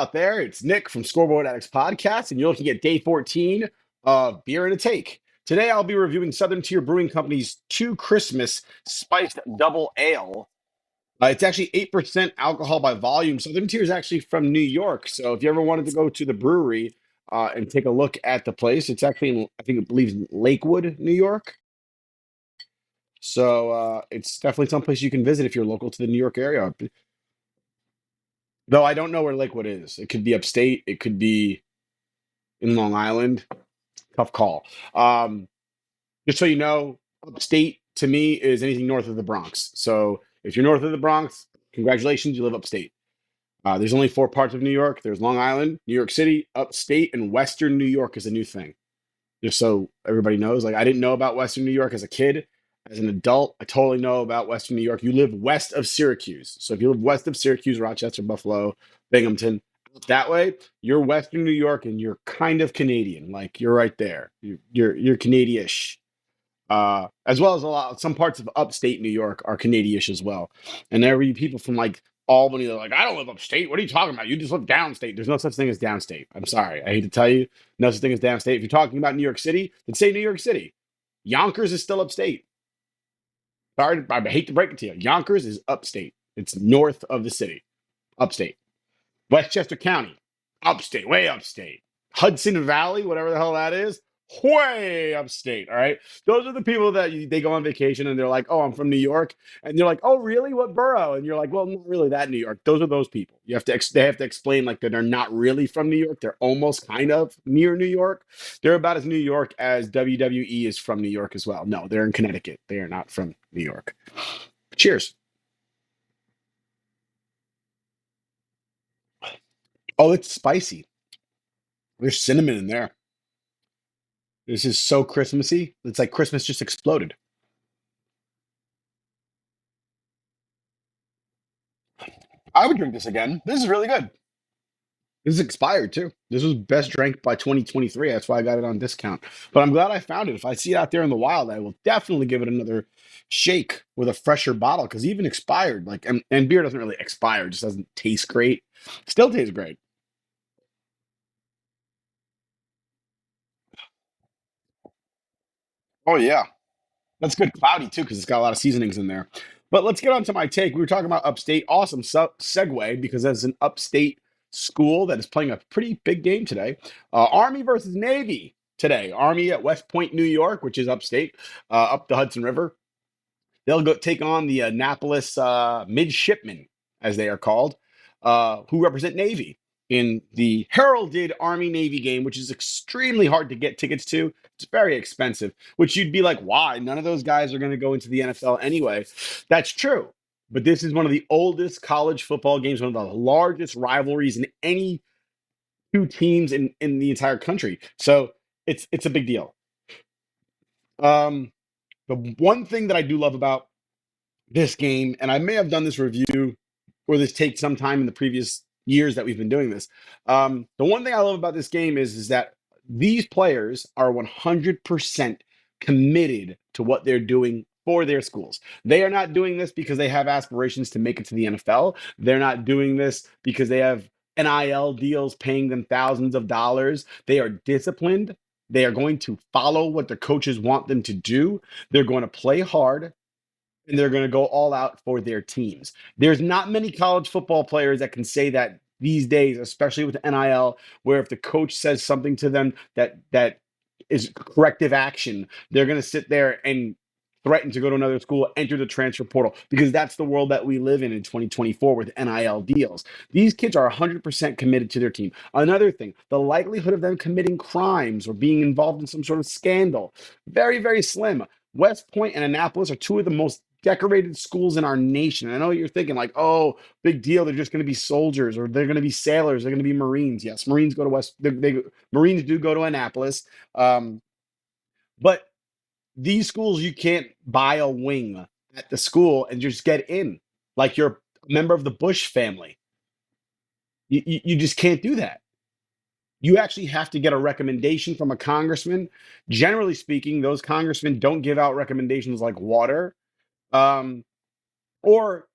out there? It's Nick from Scoreboard Addicts Podcast, and you're looking at day 14 of Beer and a Take. Today, I'll be reviewing Southern Tier Brewing Company's Two Christmas Spiced Double Ale. It's actually 8% alcohol by volume. Southern Tier is actually from New York. So if you ever wanted to go to the brewery and take a look at the place, it's actually, I believe, in Lakewood, New York. So it's definitely someplace you can visit if you're local to the New York area. Though I don't know where Lakewood is. It could be upstate. It could be in Long Island. Tough call. Just so you know, upstate to me is anything north of the Bronx. So if you're north of the Bronx, congratulations, you live upstate. There's only four parts of New York. There's Long Island, New York City, upstate, and Western New York is a new thing. Just so everybody knows, like I didn't know about Western New York as a kid. As an adult, I totally know about Western New York. You live west of Syracuse. So if you live west of Syracuse, Rochester, Buffalo, Binghamton, that way, you're Western New York and you're kind of Canadian. Like you're right there. You're Canadian-ish. As well as some parts of upstate New York are Canadian-ish as well. And there were people from like Albany, they're like, I don't live upstate. What are you talking about? You just live downstate. There's no such thing as downstate. I'm sorry. I hate to tell you, no such thing as downstate. If you're talking about New York City, then say New York City. Yonkers is still upstate. Sorry, I hate to break it to you. Yonkers is upstate. It's north of the city. Upstate. Westchester County. Upstate. Way upstate. Hudson Valley, whatever the hell that is. Way upstate. All right. Those are the people that they go on vacation and they're like, oh, I'm from New York. And they're like, oh, really? What borough? And you're like, well, not really that New York. Those are those people. They have to explain like that they're not really from New York. They're almost kind of near New York. They're about as New York as WWE is from New York as well. No, they're in Connecticut. They are not from New York. Cheers. Oh, it's spicy. There's cinnamon in there. This is so Christmassy. It's like Christmas just exploded. I would drink this again. This is really good. This is expired too. This was best drank by 2023. That's why I got it on discount. But I'm glad I found it. If I see it out there in the wild, I will definitely give it another shake with a fresher bottle because even expired, like and beer doesn't really expire, it just doesn't taste great. Still tastes great. Oh yeah. That's good cloudy too, because it's got a lot of seasonings in there. But let's get on to my take. We were talking about upstate. Awesome segue because as an upstate school that is playing a pretty big game today. Army versus Navy today. Army at West Point, New York, which is upstate, up the Hudson River. They'll go take on the Annapolis Midshipmen, as they are called, who represent Navy in the heralded Army Navy game, which is extremely hard to get tickets to. It's very expensive, which you'd be like, why? None of those guys are going to go into the NFL anyway. That's true. But this is one of the oldest college football games, one of the largest rivalries in any two teams in the entire country. So it's a big deal. The one thing that I do love about this game, and I may have done this review or this take sometime in the previous years that we've been doing this. The one thing I love about this game is that these players are 100% committed to what they're doing for their schools. They are not doing this because they have aspirations to make it to the NFL. They're not doing this because they have NIL deals paying them thousands of dollars. They are disciplined. They are going to follow what the coaches want them to do. They're going to play hard and they're going to go all out for their teams. There's not many college football players that can say that these days, especially with NIL, where if the coach says something to them that is corrective action, they're going to sit there and threaten to go to another school, enter the transfer portal, because that's the world that we live in 2024 with NIL deals. These kids are 100% committed to their team. Another thing, the likelihood of them committing crimes or being involved in some sort of scandal, very, very slim. West Point and Annapolis are two of the most decorated schools in our nation. I know what you're thinking, like, oh, big deal. They're just going to be soldiers or they're going to be sailors. They're going to be Marines. Yes, Marines go to Marines do go to Annapolis. But these schools, you can't buy a wing at the school and just get in like you're a member of the Bush family. You just can't do that. You actually have to get a recommendation from a congressman. Generally speaking, those congressmen don't give out recommendations like water. Um,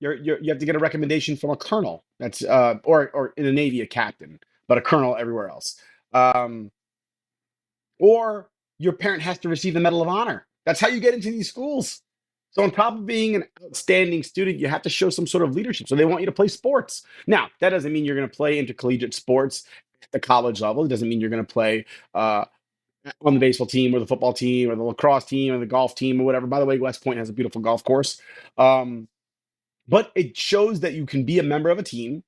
You have to get a recommendation from a colonel. That's or in the Navy a captain, but a colonel everywhere else. Um, or your parent has to receive the Medal of Honor. That's how you get into these schools. So on top of being an outstanding student, you have to show some sort of leadership. So they want you to play sports. Now, that doesn't mean you're going to play intercollegiate sports at the college level. It doesn't mean you're going to play uh, on the baseball team or the football team or the lacrosse team or the golf team or whatever. By the way, West Point has a beautiful golf course. Um, but it shows that you can be a member of a team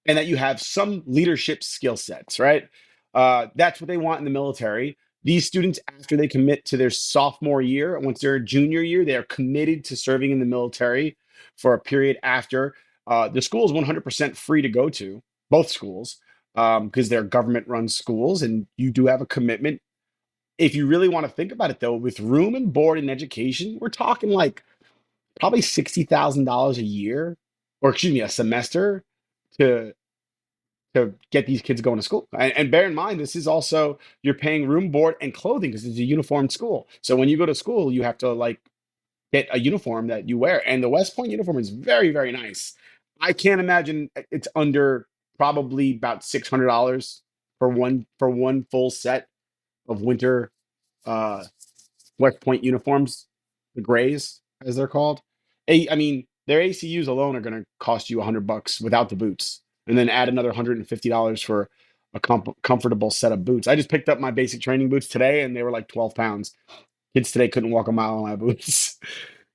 and that you have some leadership skill sets, right? That's what they want in the military. These students, after they commit to their sophomore year, once they're junior year, they are committed to serving in the military for a period after. The school is 100% free to go to, both schools, because they're government run schools, and you do have a commitment. If you really want to think about it, though, with room and board and education, we're talking like probably $60,000 a year, or excuse me, a semester to get these kids going to school. And bear in mind, this is also you're paying room, board, and clothing because it's a uniformed school. So when you go to school, you have to like get a uniform that you wear. And the West Point uniform is very, very nice. I can't imagine it's under probably about $600 for one full set of winter uh, West Point uniforms, the grays as they're called. I mean, their ACUs alone are going to cost you $100 without the boots, and then add another $150 for a comfortable set of boots. I just picked up my basic training boots today, and they were like 12 pounds. Kids today couldn't walk a mile in my boots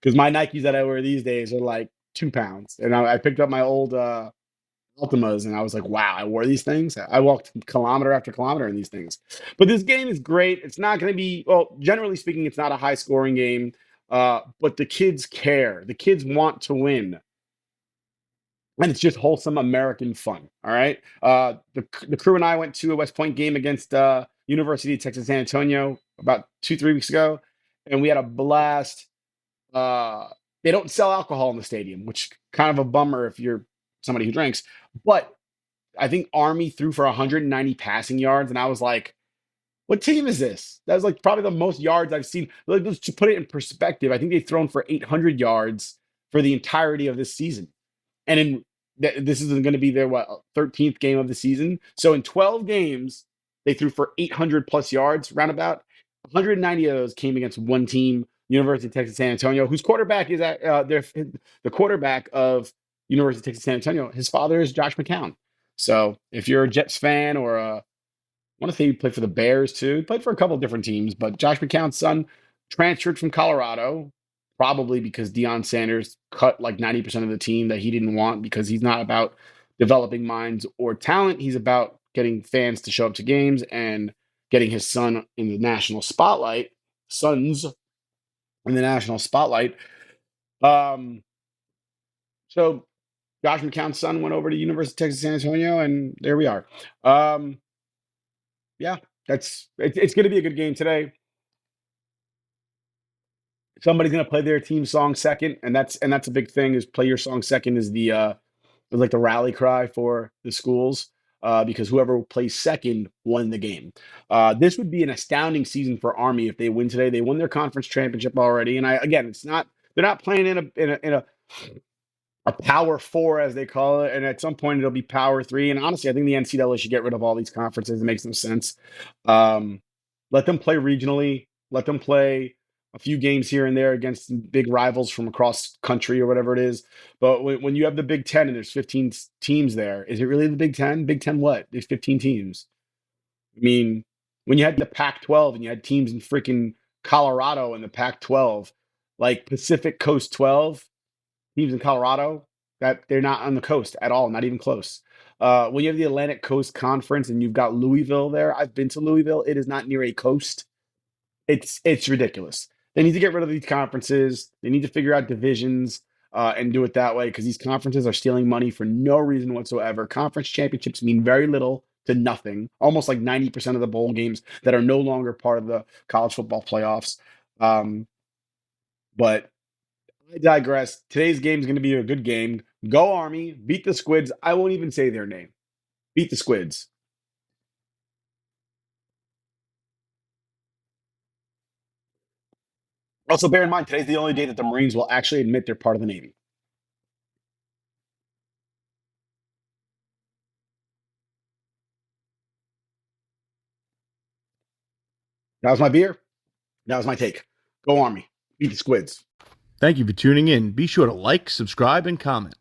because my Nikes that I wear these days are like 2 pounds. And I picked up my old Ultimas, and I was like, wow, I wore these things. I walked kilometer after kilometer in these things. But this game is great. It's not going to be, well, generally speaking, it's not a high scoring game, but the kids care. The kids want to win. And it's just wholesome American fun. All right. The crew and I went to a West Point game against University of Texas San Antonio about 2, 3 weeks ago, and we had a blast. Uh, they don't sell alcohol in the stadium, which kind of a bummer if you're somebody who drinks. But I think Army threw for 190 passing yards, and I was like, "What team is this?" That was like probably the most yards I've seen. Like, to put it in perspective, I think they've thrown for 800 yards for the entirety of this season, and this is going to be their 13th game of the season. So in 12 games, they threw for 800 plus yards, roundabout. 190 of those came against one team, University of Texas San Antonio, whose quarterback is the quarterback of University of Texas San Antonio. His father is Josh McCown. So if you're a Jets fan or a I want to say he played for the Bears too. He played for a couple of different teams, but Josh McCown's son transferred from Colorado, probably because Deion Sanders cut like 90% of the team that he didn't want because he's not about developing minds or talent. He's about getting fans to show up to games and getting his son in the national spotlight, sons in the national spotlight. Um, so Josh McCown's son went over to University of Texas San Antonio, and there we are. Um, yeah, it's going to be a good game today. Somebody's gonna play their team song second, and that's a big thing. Is play your song second is is like the rally cry for the schools, because whoever plays second won the game. This would be an astounding season for Army if they win today. They won their conference championship already, and again, it's not they're not playing in a power four as they call it, and at some point it'll be power three. And honestly, I think the NCAA should get rid of all these conferences. It makes no sense. Um, let them play regionally. Let them play a few games here and there against big rivals from across country or whatever it is. But when you have the Big Ten and there's 15 teams there, is it really the Big Ten? Big Ten what? There's 15 teams. I mean, when you had the Pac-12 and you had teams in freaking Colorado in the Pac-12, like Pacific Coast 12 teams in Colorado, that they're not on the coast at all, not even close. When you have the Atlantic Coast Conference and you've got Louisville there, I've been to Louisville. It is not near a coast. It's ridiculous. They need to get rid of these conferences. They need to figure out divisions and do it that way because these conferences are stealing money for no reason whatsoever. Conference championships mean very little to nothing. Almost like 90% of the bowl games that are no longer part of the college football playoffs. But I digress. Today's game is going to be a good game. Go Army, beat the Squids. I won't even say their name. Beat the Squids. Also, bear in mind, today's the only day that the Marines will actually admit they're part of the Navy. That was my beer. That was my take. Go Army. Beat the Squids. Thank you for tuning in. Be sure to like, subscribe, and comment.